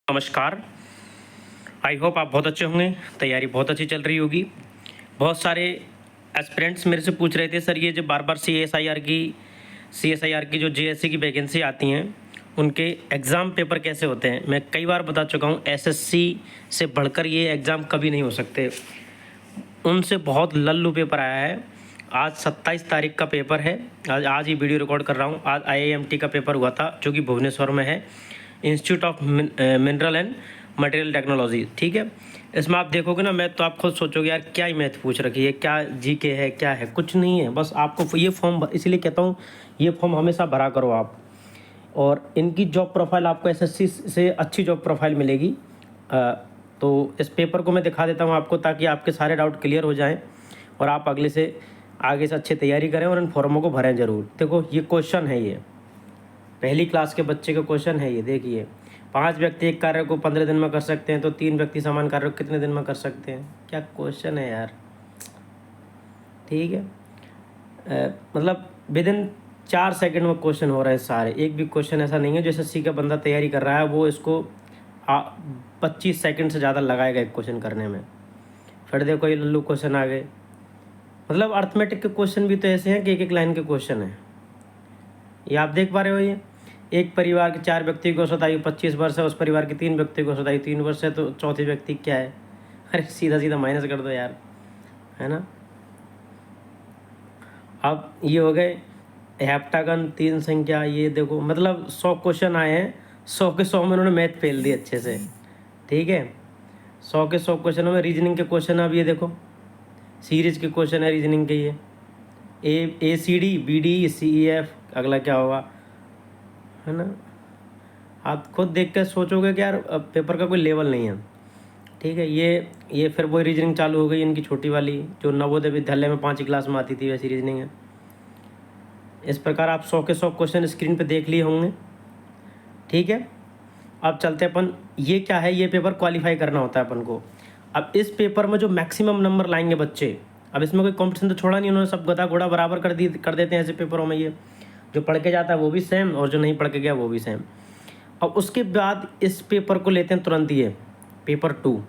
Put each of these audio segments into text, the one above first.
नमस्कार। I hope आप बहुत अच्छे होंगे। तैयारी बहुत अच्छी चल रही होगी। बहुत सारे एस्पिरेंट्स मेरे से पूछ रहे थे, सर ये जो बार बार सी एस आई आर की जो जेएससी की वैकेंसी आती हैं उनके एग्ज़ाम पेपर कैसे होते हैं। मैं कई बार बता चुका हूँ, एसएससी से बढ़कर ये एग्ज़ाम कभी नहीं हो सकते। उनसे बहुत लल्लू पेपर आया है। आज 27 तारीख का पेपर है। आज ही वीडियो रिकॉर्ड कर रहा हूँ। आज आईआईएमटी का पेपर हुआ था जो कि भुवनेश्वर में है, institute of mineral and material technology. ठीक है, इसमें आप देखोगे ना मैथ तो आप खुद सोचोगे यार क्या ही मैथ पूछ रखी है, क्या जीके है, क्या है। कुछ नहीं है, बस आपको ये फॉर्म, इसलिए कहता हूँ ये फॉर्म हमेशा भरा करो आप। और इनकी जॉब प्रोफाइल आपको एसएससी से अच्छी जॉब प्रोफाइल मिलेगी। तो इस पेपर को मैं दिखा देता हूँ आपको, ताकि आपके सारे डाउट क्लियर हो जाएं और आप आगे से अच्छी तैयारी करें और इन फॉर्मों को भरें ज़रूर। देखो ये क्वेश्चन है, ये पहली क्लास के बच्चे का क्वेश्चन है ये। देखिए, 5 व्यक्ति एक कार्य को 15 दिन में कर सकते हैं, तो 3 व्यक्ति समान कार्य को कितने दिन में कर सकते हैं। क्या क्वेश्चन है यार। ठीक है, मतलब विद इन 4 सेकंड में क्वेश्चन हो रहे हैं सारे। एक भी क्वेश्चन ऐसा नहीं है जो एसएससी का बंदा तैयारी कर रहा है वो इसको 25 सेकंड से ज़्यादा लगाएगा एक क्वेश्चन करने में। फिर देखो ये लल्लू क्वेश्चन आ गए। मतलब अर्थमेटिक के क्वेश्चन भी तो ऐसे हैं कि एक एक लाइन के क्वेश्चन हैं। ये आप देख पा रहे हो, ये एक परिवार के 4 व्यक्ति की औसत आयु 25 वर्ष है, उस परिवार के 3 व्यक्ति की औसत आयु 3 वर्ष है, तो चौथे व्यक्ति क्या है। अरे सीधा सीधा माइनस कर दो यार, है ना। अब ये हो गए हेप्टागन 3 संख्या। ये देखो मतलब 100 क्वेश्चन आए हैं, 100 के 100 में उन्होंने मैथ फेल दिए अच्छे से। ठीक है, 100 के 100 क्वेश्चनों में रीजनिंग के क्वेश्चन। अब ये देखो सीरीज के क्वेश्चन है रीजनिंग के। ये A C D B D C E F, अगला क्या होगा, है ना। आप खुद देख कर सोचोगे कि यार पेपर का कोई लेवल नहीं है। ठीक है, ये फिर वही रीजनिंग चालू हो गई इनकी छोटी वाली, जो नवोदय विद्यालय में 5वीं क्लास में आती थी, वैसी रीजनिंग है। इस प्रकार आप 100 के 100 क्वेश्चन स्क्रीन पे देख लिए होंगे। ठीक है, अब चलते अपन, ये क्या है, ये पेपर क्वालिफाई करना होता है अपन को। अब इस पेपर में जो मैक्सिमम नंबर लाएंगे बच्चे, अब इसमें कोई कॉम्पिटिशन तो छोड़ा नहीं उन्होंने, सब गधा घोड़ा बराबर कर देते हैं ऐसे पेपरों में। ये जो पढ़ के जाता है वो भी सेम और जो नहीं पढ़ के गया वो भी सेम। अब उसके बाद इस पेपर को लेते हैं तुरंत, ये पेपर 2।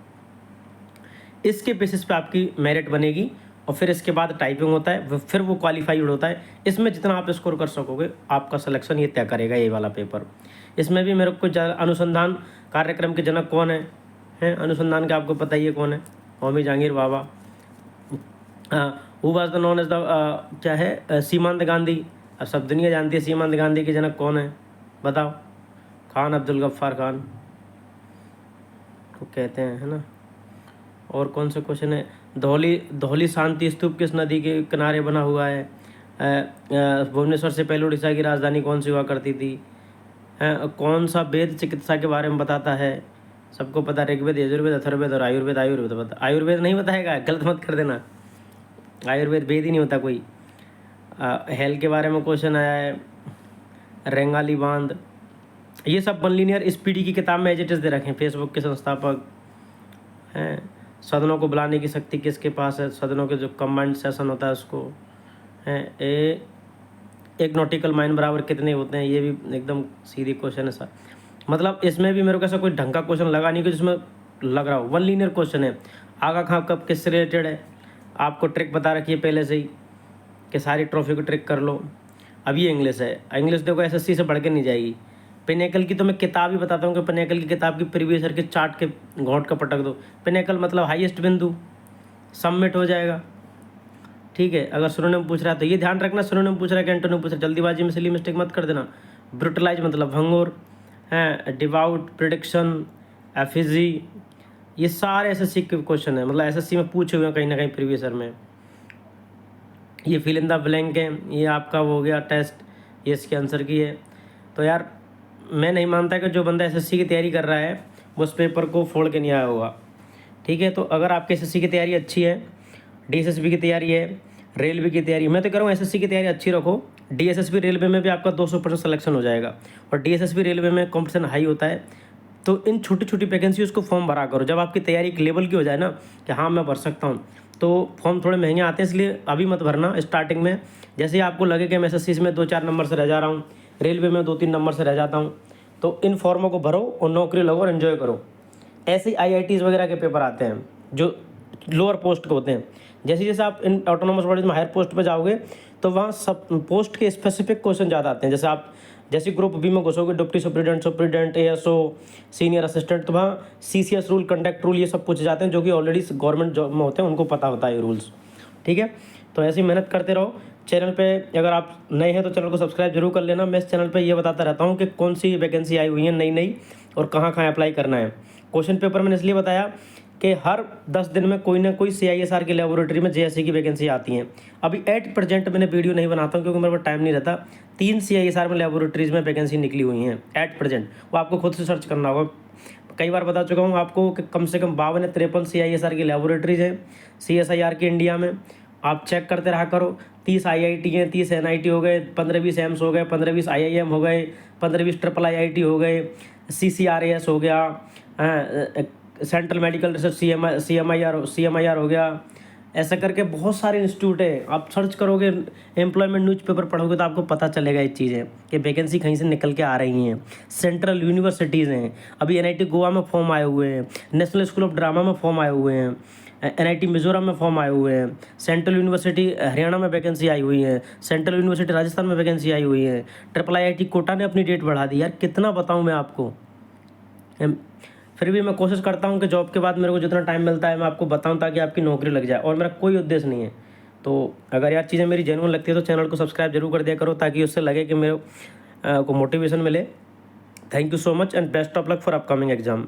इसके बेसिस पे आपकी मेरिट बनेगी और फिर इसके बाद टाइपिंग होता है, फिर वो क्वालिफाइड होता है। इसमें जितना आप स्कोर कर सकोगे आपका सिलेक्शन ये तय करेगा, ये वाला पेपर। इसमें भी मेरे को अनुसंधान कार्यक्रम के जनक कौन है अनुसंधान के आपको पता ही है कौन है, Homi Jahangir Bhabha. Who was the known as the क्या है, सीमांत गांधी। अब सब दुनिया जानती है सीमांत गांधी के जनक कौन है, बताओ। खान अब्दुल गफ्फार खान को कहते हैं, है ना। और कौन सा क्वेश्चन है, धौली शांति स्तूप किस नदी के किनारे बना हुआ है। भुवनेश्वर से पहले उड़ीसा की राजधानी कौन सी हुआ करती थी। कौन सा वेद चिकित्सा के बारे में बताता है, सबको पता, ऋग्वेद, यजुर्वेद, अथर्ववेद और आयुर्वेद। आयुर्वेद नहीं बताएगा, गलत मत कर देना, आयुर्वेद वेद ही नहीं होता कोई। हेल के बारे में क्वेश्चन आया है, रेंगाली बांध। ये सब बनलीनियर स्पीडी की किताब में एज इट इज़ दे रखे हैं। फेसबुक के संस्थापक हैं। सदनों को बुलाने की शक्ति किसके पास है, सदनों के जो कंबाइंड सेशन होता है उसको है। एक नॉटिकल माइल बराबर कितने होते हैं, ये भी एकदम सीधी क्वेश्चन है सर। मतलब इसमें भी मेरे को ऐसा कोई ढंग का क्वेश्चन लगा नहीं कि जिसमें लग रहा हो। वन लीनियर क्वेश्चन है। आगा खां कब किससे रिलेटेड है, आपको ट्रिक बता रखी है पहले से ही कि सारी ट्रॉफी को ट्रिक कर लो। अब ये इंग्लिश है, इंग्लिश देखो एसएससी से बढ़ के नहीं जाएगी। पिनेकल की तो मैं किताब ही बताता हूँ कि पिनेकल की किताब की प्रीवियस ईयर के चार्ट के घोंट का पटक दो। पिनेकल मतलब हाईएस्ट बिंदु, सबमिट हो जाएगा। ठीक है, अगर सुनोनिम पूछ रहा है तो ये ध्यान रखना, सुनोनिम पूछ रहा है कि एंटोनिम पूछ रहा है, जल्दीबाजी में सिली मिस्टेक मत कर देना। ब्रुटलाइज मतलब भंगुर है, डिवाउट, प्रिडिक्शन, एफिजी, ये सारे एसएससी के क्वेश्चन है, मतलब एसएससी में पूछे हुए हैं कहीं ना कहीं प्रीवियस ईयर में। ये फिल इन द ब्लैंक है, ये आपका वो हो गया टेस्ट, ये इसके आंसर की है। तो यार मैं नहीं मानता कि जो बंदा एसएससी की तैयारी कर रहा है वो उस पेपर को फोड़ के नहीं आया होगा। ठीक है, तो अगर आपकी एसएससी की तैयारी अच्छी है, डीएसएसबी की तैयारी है, रेलवे की तैयारी, मैं तो कह रहा हूँ एसएससी की तैयारी अच्छी रखो। डीएसएसबी रेलवे में भी आपका 200% सिलेक्शन हो जाएगा और डीएसएसबी रेलवे में कॉम्पिटिशन हाई होता है। तो इन छोटी छोटी वैकेंसी उसको फॉर्म भरा करो। जब आपकी तैयारी एक लेवल की हो जाए ना कि हाँ मैं भर सकता हूँ, तो फॉर्म थोड़े महंगे आते हैं, इसलिए अभी मत भरना स्टार्टिंग में। जैसे आपको लगे कि मैं एसएससी में 2-4 नंबर से रह जा रहा हूँ, रेलवे में 2-3 नंबर से रह जाता हूँ, तो इन फॉर्मों को भरो और नौकरी लगो और एंजॉय करो। ऐसे ही IITs वगैरह के पेपर आते हैं जो लोअर पोस्ट के होते हैं। जैसे जैसे आप इन ऑटोनोमस बॉडीज में हायर पोस्ट पे जाओगे तो वहाँ सब पोस्ट के स्पेसिफिक क्वेश्चन ज़्यादा आते हैं। जैसे आप जैसे ग्रुप बी में घुसोगे, deputy superintendent, ASO, senior assistant, तो वहाँ CCS रूल, कंडक्ट रूल, ये सब पूछे जाते हैं जो कि ऑलरेडी गवर्नमेंट जॉब में होते हैं, उनको पता होता है ये रूल्स। ठीक है, तो ऐसी मेहनत करते रहो। चैनल पे अगर आप नए हैं तो चैनल को सब्सक्राइब जरूर कर लेना। मैं इस चैनल पे ये बताता रहता हूँ कि कौन सी वैकेंसी आई हुई है नई नई और कहाँ कहाँ अप्लाई करना है। क्वेश्चन पेपर मैंने इसलिए बताया कि हर 10 दिन में कोई ना कोई CISR की लेबोरेटरी में JSC की वैकेंसी आती हैं। अभी एट प्रेजेंट मैंने वीडियो नहीं बनाता हूँ क्योंकि मेरे पास टाइम नहीं रहता। 3 CISR में लेबोरेटरीज में वैकेंसी निकली हुई हैं एट प्रेजेंट, वो आपको खुद से सर्च करना होगा। कई बार बता चुका हूँ आपको कि कम से कम 52 या 53 CISR की लेबोरेटरीज हैं CSIR की इंडिया में। आप चेक करते रहा करो। 30 IIT हैं, 30 NIT हो गए, 15-20 एम्स हो गए, 15-20 IIM हो गए, 15-20 ट्रिपल IIT हो गए, CCRAS हो गया, सेंट्रल मेडिकल रिसर्च CMIR हो गया। ऐसा करके बहुत सारे इंस्टीट्यूट है। आप सर्च करोगे, एम्प्लॉयमेंट न्यूज़पेपर पढ़ोगे तो आपको पता चलेगा ये चीज़ें कि वैकेंसी कहीं से निकल के आ रही हैं। सेंट्रल यूनिवर्सिटीज़ हैं, अभी NIT गोवा में फॉर्म आए हुए हैं, नेशनल स्कूल ऑफ ड्रामा में फॉर्म आए हुए हैं, NIT मिजोरम में फॉर्म आए हुए हैं, सेंट्रल यूनिवर्सिटी हरियाणा में वैकेंसी आई हुई है, सेंट्रल यूनिवर्सिटी राजस्थान में वैकेंसी आई हुई है, ट्रिपल IIT कोटा ने अपनी डेट बढ़ा दी। यार कितना बताऊँ मैं आपको। फिर भी मैं कोशिश करता हूँ कि जॉब के बाद मेरे को जितना टाइम मिलता है मैं आपको बताऊँ ताकि आपकी नौकरी लग जाए, और मेरा कोई उद्देश्य नहीं है। तो अगर यार चीज़ें मेरी जेन्युइन लगती है तो चैनल को सब्सक्राइब जरूर कर दिया करो ताकि उससे लगे कि मेरे को मोटिवेशन मिले। Thank you so much and best of luck for upcoming exam.